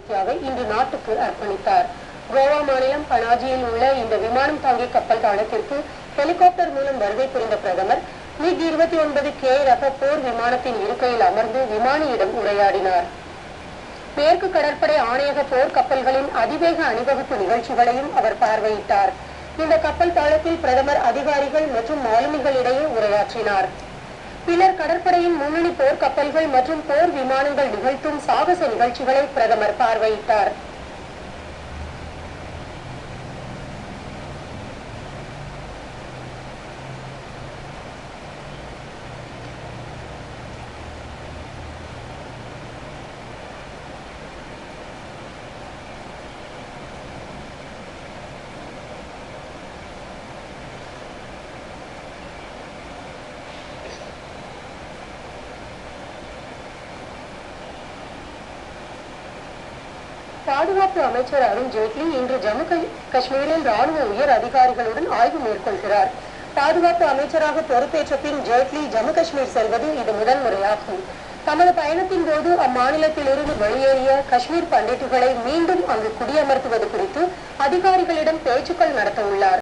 இன்று நாட்டுக்கு அர்ப்பணித்தார். கோவா மாநிலம் பனாஜியில் உள்ள இந்த விமானம் தாங்கி கப்பல் தளத்திற்கு ஹெலிகாப்டர் மூலம் வருகை புரிந்த பிரதமர் மிக் 29 கே ரக போர் விமானத்தின் இருக்கையில் அமர்ந்து விமானியிடம் உரையாடினார். மேற்கு கடற்படை ஆணையக போர் கப்பல்களின் அதிவேக அணிவகுப்பு நிகழ்ச்சிகளையும் அவர் பார்வையிட்டார். இந்த கப்பல் தளத்தில் பிரதமர் அதிகாரிகள் மற்றும் மாலுமிகளிடையே உரையாற்றினார். பின்னர் கடற்படையின் முன்னணி போர் கப்பல்கள் மற்றும் போர் விமானங்கள் நிகழ்த்தும் சாகச நிகழ்ச்சிகளை பிரதமர் பார்வையிட்டார். பாதுகாப்பு அமைச்சர் அருண் ஜேட்லி இன்று ஜம்மு காஷ்மீரில் ராணுவ உயர் அதிகாரிகளுடன் ஆய்வு மேற்கொள்கிறார். பாதுகாப்பு அமைச்சராக பொறுப்பேற்ற பின் ஜேட்லி ஜம்மு காஷ்மீர் செல்வது இது முதன்முறையாகும். தமது பயணத்தின் போது அம்மாநிலத்திலிருந்து வெளியேறிய காஷ்மீர் பண்டிட்டுகளை மீண்டும் அங்கு குடியமர்த்துவது குறித்து அதிகாரிகளிடம் பேச்சுக்கள் நடத்த உள்ளார்.